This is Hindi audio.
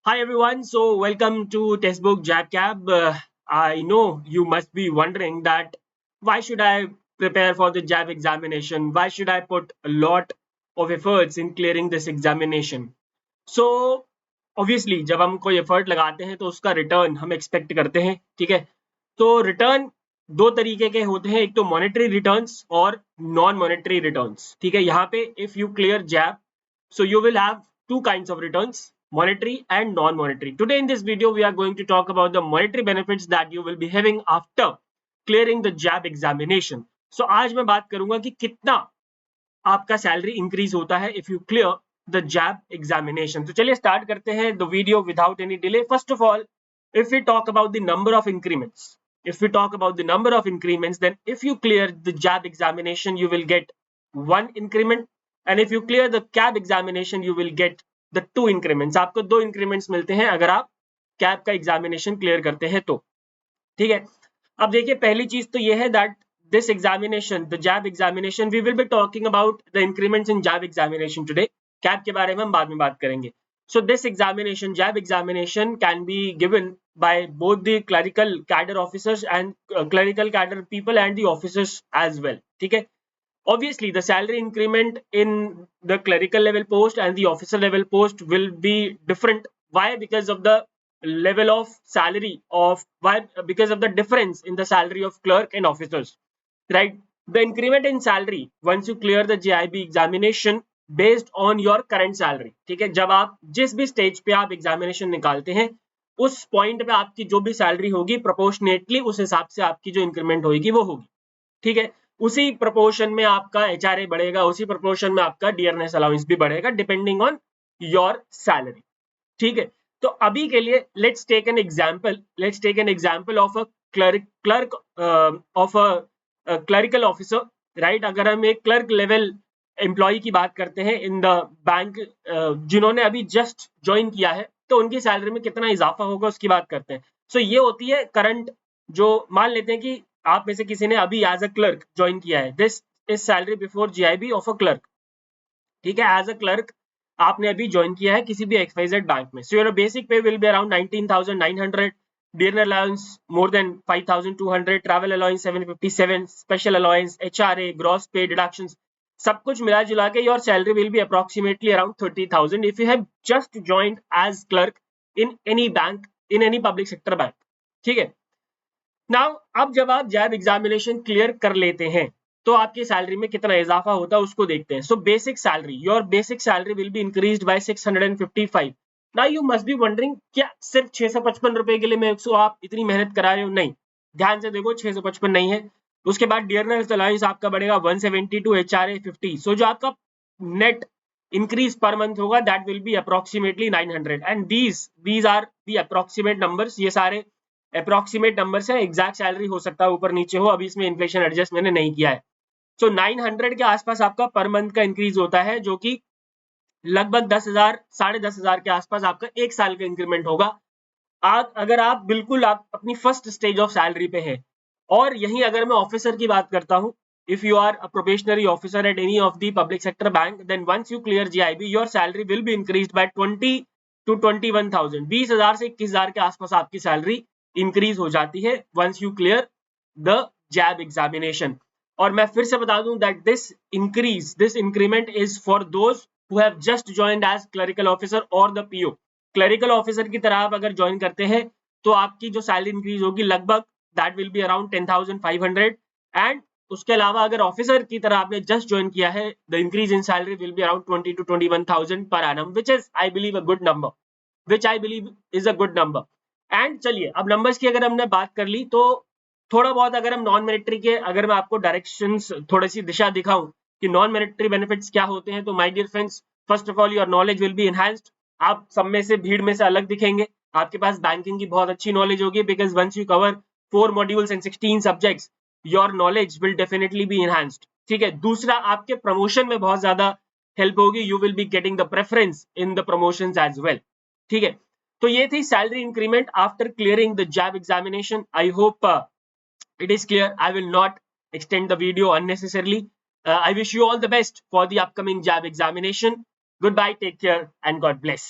Hi everyone, so welcome to Textbook JabCab. I know you must be wondering that why should I prepare for the JAB examination? Why should I put a lot of efforts in clearing this examination? So obviously जब हम कोई एफर्ट लगाते हैं तो उसका रिटर्न हम एक्सपेक्ट करते हैं, ठीक है? तो रिटर्न दो तरीके के होते हैं, एक तो मॉनेटरी रिटर्न्स और नॉन मॉनेटरी रिटर्न्स, ठीक है? यहाँ पे if you clear JAIIB, so you will have two kinds of returns, monetary and non-monetary. Today in this video we are going to talk about the monetary benefits that you will be having after clearing the JAB examination. So आज मैं बात करूंगा कि कितना आपका सैलरी इंक्रीज होता है if you clear the JAIIB examination. तो चलिए स्टार्ट करते हैं the video without any delay. First of all, if we talk about the number of increments, then if you clear the JAB examination you will get one increment, and if you clear the CAB examination you will get the two increments. आपको दो increments मिलते हैं अगर आप CAB का एग्जामिनेशन क्लियर करते हैं तो, ठीक है? अब देखिए, पहली चीज तो ये है that this examination, the JAB examination, we will be talking about the increments in JAB examination today. CAB के बारे में हम बाद में बात करेंगे. So this examination, JAB examination, can be given by both the clerical cadre officers and clerical cadre people and the officers as well. ठीक है? Obviously, the salary increment in the clerical level post and the officer level post will be different. Why? Because of the level of salary of why? Because of the difference in the salary of clerk and officers. Right, the increment in salary once you clear the JIB examination based on your current salary. ठीक है, जब आप जिस भी स्टेज पे आप एग्जामिनेशन निकालते हैं उस पॉइंट पे आपकी जो भी सैलरी होगी प्रोपोर्शनेटली उस हिसाब से आपकी जो इंक्रीमेंट होगी वो होगी. ठीक है, उसी प्रोपोर्शन में आपका HRA बढ़ेगा, उसी प्रोपोर्शन में आपका डियरनेस अलाउंस भी बढ़ेगा डिपेंडिंग ऑन योर सैलरी. ठीक है, तो अभी के लिए let's take an example of a clerk of a clerical officer. Right, अगर हम एक क्लर्क लेवल एम्प्लॉय की बात करते हैं इन द बैंक, जिन्होंने अभी जस्ट ज्वाइन किया है, तो उनकी सैलरी में कितना इजाफा होगा उसकी बात करते हैं. सो ये होती है करंट, जो मान लेते हैं कि आप में से किसी ने अभी एज अ क्लर्क ज्वाइन किया है. This is salary before GIB of a clerk. ठीक है, एज अ क्लर्क आपने अभी ज्वाइन किया है किसी भी XYZ बैंक में. सो योर बेसिक पे will be around 19,900, dinner allowance more than 5,200, travel allowance 757, special allowance, HRA, gross pay deductions, सब कुछ मिला जुला के your salary will be approximately around 30,000 if you have just joined as clerk in any bank, in any public sector bank. ठीक है, नाउ अब जब आप जैब एग्जामिनेशन क्लियर कर लेते हैं तो आपकी सैलरी में कितना इजाफा होता है उसको देखते हैं. So basic salary, your basic salary will be increased by 655. Now you must be wondering, क्या सिर्फ 655 रुपए के लिए मैं आप इतनी मेहनत करा रहे हो? नहीं, ध्यान से देखो, 655 नहीं है. उसके बाद डियरनेस अलाउंस आपका बढ़ेगा 172, HRA 50. सो जो आपका नेट इंक्रीज पर मंथ होगा that will be approximately 900. And these are the approximate numbers. ये सारे अप्रोक्सीमेट नंबर्स है, एग्जैक्ट सैलरी हो सकता है ऊपर नीचे हो, अभी इसमें इन्फ्लेशन एडजस्ट मैंने नहीं किया है. सो 900 के आसपास आपका पर मंथ का इंक्रीज होता है, जो कि लगभग 10,000 10,500 के आसपास आपका एक साल का इंक्रीमेंट होगा. अगर आप बिल्कुल आप अपनी फर्स्ट स्टेज ऑफ सैलरी पे है. और यही अगर मैं ऑफिसर की बात करता हूँ, if you are a probationary officer at any of the public sector bank, then once you clear GIB your salary will be increased by 20 to 21,000. 20,000 से 21,000 के आसपास आपकी सैलरी इंक्रीज हो जाती है once you clear the JAB examination. और मैं फिर से बता दूं that this increment is for those who have just joined as clerical officer or the PO. Clerical officer की तरह आप अगर ज्वाइन करते हैं तो आपकी जो सैलरी इंक्रीज होगी लगभग that will be around 10,500. And उसके अलावा अगर ऑफिसर की तरह आपने जस्ट ज्वाइन किया है, the increase in salary will be around 20 to 21,000 per annum, which is I believe a good number. And चलिए, अब नंबर्स की अगर हमने बात कर ली तो थोड़ा बहुत अगर हम नॉन मिलिट्री के, अगर मैं आपको डायरेक्शंस, थोड़ी सी दिशा दिखाऊं कि नॉन मिलिट्री बेनिफिट्स क्या होते हैं, तो my dear friends, first of all your knowledge will be enhanced. आप सब में से, भीड़ में से अलग दिखेंगे. आपके पास बैंकिंग की बहुत अच्छी नॉलेज होगी, because once you cover 4 modules and 16 subjects your knowledge will definitely be enhanced. ठीक है, दूसरा, आपके प्रमोशन में बहुत ज्यादा हेल्प होगी. You will be getting the preference in the promotions as well. ठीक है, तो ये थी salary increment after clearing the JAIIB examination. I hope it is clear. I will not extend the video unnecessarily. I wish you all the best for the upcoming JAB examination. Goodbye, take care, and God bless.